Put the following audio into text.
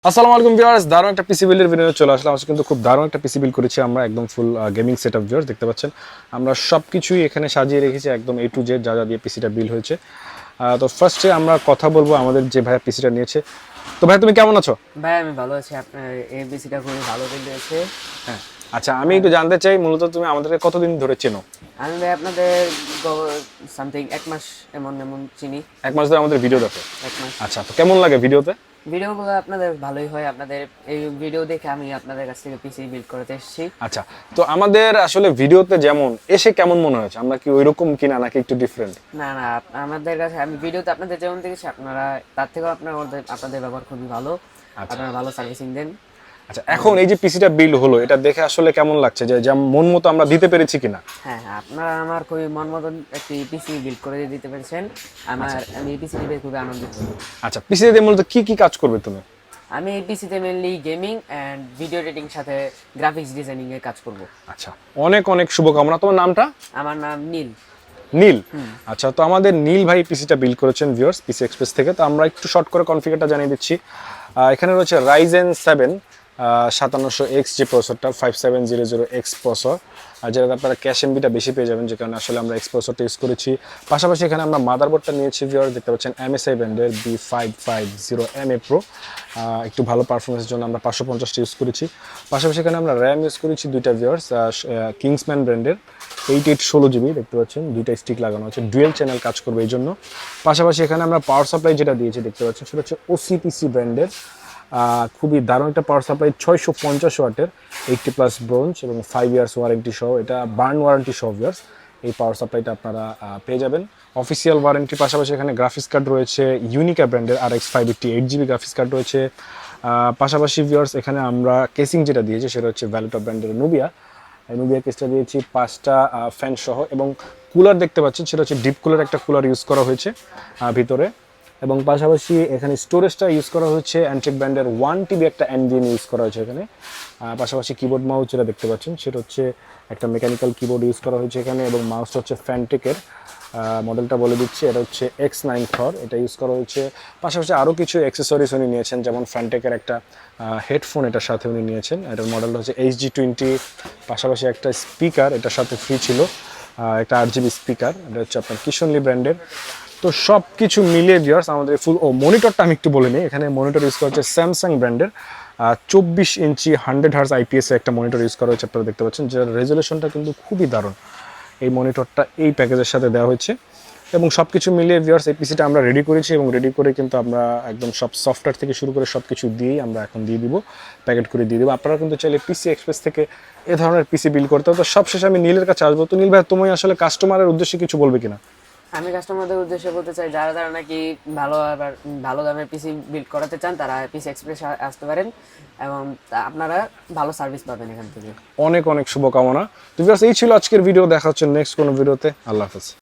আসসালামু আলাইকুম ভিউয়ার্স, দারুণ একটা পিসি বিল্ডের ভিডিও চলে আসলাম। আজকে কিন্তু খুব দারুণ একটা পিসি বিল্ড করেছি আমরা, একদম ফুল গেমিং সেটআপ। ভিউয়ার্স দেখতে পাচ্ছেন আমরা সবকিছুই এখানে সাজিয়ে রেখেছি, একদম A to Z যা যা দিয়ে পিসিটা বিল্ড হয়েছে। তো ফার্স্টে আমরা কথা বলবো আমাদের যে ভাইয়া পিসিটা নিয়েছে। তো ভাই তুমি কেমন আছো? ভাই আমি ভালো আছি। আপনার এই পিসিটা খুবই ভালো বিল্ড হয়েছে। হ্যাঁ, আচ্ছা আমি একটু জানতে চাই মূলত তুমি আমাদেরকে কতদিন ধরে চেনো? আমি ভাই আপনাদের সামথিং এক মাস এমন চিনি। এক মাস ধরে আমাদের ভিডিও দেখো? এক মাস। আচ্ছা, তো কেমন লাগে ভিডিওতে? ভিডিওগুলো আপনাদের ভালোই হয়। আপনাদের এই ভিডিও দেখে আমি আপনাদের কাছ থেকে পিসি বিল্ড করতে এসেছি। আচ্ছা, তো আমাদের আসলে ভিডিওতে যেমন এসে কেমন মনে হয়েছে, আমরা কি ওইরকম কিনা নাকি একটু ডিফারেন্ট? না না, আমাদের কাছে আমি ভিডিওতে আপনাদের যেমন দেখেছি আপনারা তার থেকেও আপনাদের ব্যবহার খুবই ভালো। আপনারা ভালো সার্ভিসিং দেন। আচ্ছা, এখন এই যে পিসিটা বিল্ড হলো এটা দেখে আসলে কেমন লাগছে, যে যেমন মন মতো আমরা দিতে পেরেছি কিনা? হ্যাঁ, আপনারা আমার খুবই মন মতন একটি পিসি বিল্ড করে দিতে পেরেছেন। আমি এই পিসি পেয়ে খুবই আনন্দিত। আচ্ছা, পিসিতে মূলত কি কি কাজ করবে তুমি? আমি এই পিসিতে mainly gaming and video editing সাথে গ্রাফিক্স ডিজাইনিং এর কাজ করব। আচ্ছা, অনেক অনেক শুভকামনা। তোমার নামটা? আমার নাম নীল। নীল। আচ্ছা, তো আমাদের নীল ভাই পিসিটা বিল্ড করেছেন ভিউয়ার্স পিসি এক্সপ্রেস থেকে। তো আমরা একটু শর্ট করে কনফিগারটা জানিয়ে দিচ্ছি। এখানে রয়েছে Ryzen 7 5700X যে প্রসেসরটা, 5700X প্রসেসর, আর যেটা আপনারা ক্যাশ এমবিটা বেশি পেয়ে যাবেন, যে কারণে আসলে আমরা X প্রসেসরটা ইউজ করেছি। পাশাপাশি এখানে আমরা মাদারবোর্ডটা নিয়েছি ভিউয়ার্স, দেখতে পাচ্ছেন MSI ব্র্যান্ডের B550MA Pro। একটু ভালো পারফরমেন্সের জন্য আমরা 550টা ইউজ করেছি। পাশাপাশি এখানে আমরা র্যাম ইউজ করেছি দুইটা ভিউয়ার্স, কিংসম্যান ব্র্যান্ডের 8816GB, দেখতে পাচ্ছেন দুইটা স্টিক লাগানো আছে, ডুয়েল চ্যানেল কাজ করবে এই জন্য। পাশাপাশি এখানে আমরা পাওয়ার সাপ্লাই যেটা দিয়েছি দেখতে পাচ্ছেন সেটা হচ্ছে OCPC ব্র্যান্ডের, খুবই দারুণ একটা পাওয়ার সাপ্লাই, 650 ওয়াটের, 80+ ব্রোঞ্জ এবং 5 ইয়ার্স ওয়ারেন্টি সহ, এটা বার্ন ওয়ারেন্টি সহ ভিউয়ার্স। এই পাওয়ার সাপ্লাইটা আপনারা পেয়ে যাবেন অফিসিয়াল ওয়ারেন্টি। পাশাপাশি এখানে গ্রাফিক্স কার্ড রয়েছে ইউনিকা ব্র্যান্ডের RX 580 8GB গ্রাফিক্স কার্ড রয়েছে। পাশাপাশি ভিউয়ার্স এখানে আমরা কেসিং যেটা দিয়েছি সেটা হচ্ছে ভ্যালুটপ ব্র্যান্ডের নুবিয়া কেসটা দিয়েছি 5টা ফ্যান সহ, এবং কুলার দেখতে পাচ্ছেন সেটা হচ্ছে ডিপ কুলার, একটা কুলার ইউজ করা হয়েছে ভিতরে। এবং পাশাপাশি এখানে স্টোরেজটা ইউজ করা হচ্ছে অ্যান্ট্রিক ব্র্যান্ডের 1TB একটা NVMe ইউজ করা হয়েছে এখানে। পাশাপাশি কিবোর্ড মাউস যেটা দেখতে পাচ্ছেন সেটা হচ্ছে একটা মেকানিক্যাল কিবোর্ড ইউজ করা হয়েছে এখানে, এবং মাউসটা হচ্ছে ফ্যানটেকের, মডেলটা বলে দিচ্ছি, এটা হচ্ছে X9 থর, এটা ইউজ করা হয়েছে। পাশাপাশি আরও কিছু অ্যাক্সেসরিজ উনি নিয়েছেন, যেমন ফ্যানটেকের একটা হেডফোন এটার সাথে উনি নিয়েছেন, এটার মডেলটা হচ্ছে HD20। পাশাপাশি একটা স্পিকার এটার সাথে ফ্রি ছিল, একটা 8GB স্পিকার, এটা হচ্ছে আপনার কিশনলি ব্র্যান্ডের। তো সব কিছু মিলিয়ে ভিউয়ার্স আমাদের ফুল মনিটরটা আমি একটু বলে নিই। এখানে মনিটর ইউজ করা হচ্ছে স্যামসাং ব্র্যান্ডের 24 ইঞ্চি 100 Hz IPS একটা মনিটর ইউজ করা হয়েছে, আপনারা দেখতে পাচ্ছেন, যার রেজলিউশনটা কিন্তু খুবই দারুণ। এই মনিটরটা এই প্যাকেজের সাথে দেওয়া হয়েছে, এবং সব কিছু মিলিয়ে ভিউয়ার্স এই পিসিটা আমরা রেডি করেছি, এবং রেডি করে কিন্তু আমরা একদম সব সফটওয়্যার থেকে শুরু করে সব কিছু দিয়েই আমরা এখন দিয়ে দিব, প্যাকেট করে দিয়ে দেবো। আপনারা কিন্তু চাইলে পিসি এক্সপ্রেস থেকে এ ধরনের পিসি বিল্ড করতে হবে। তো সবশেষে আমি নীলের কাছে আসবো। তো নীল ভাই, তুমি আসলে কাস্টমারের উদ্দেশ্যে কিছু বলবে কিনা? আমি কাস্টমারদের উদ্দেশ্যে বলতে চাই, যারা নাকি ভালো দামের পিসি বিল্ড করাতে চান তারা পিসি এক্সপ্রেস আসতে পারেন, এবং আপনারা ভালো সার্ভিস পাবেন এখান থেকে। অনেক অনেক শুভকামনা। তো ভিউয়ার্স এই ছিল আজকের ভিডিও, দেখা হচ্ছে নেক্সট কোনো ভিডিওতে। আল্লাহ হাফেজ।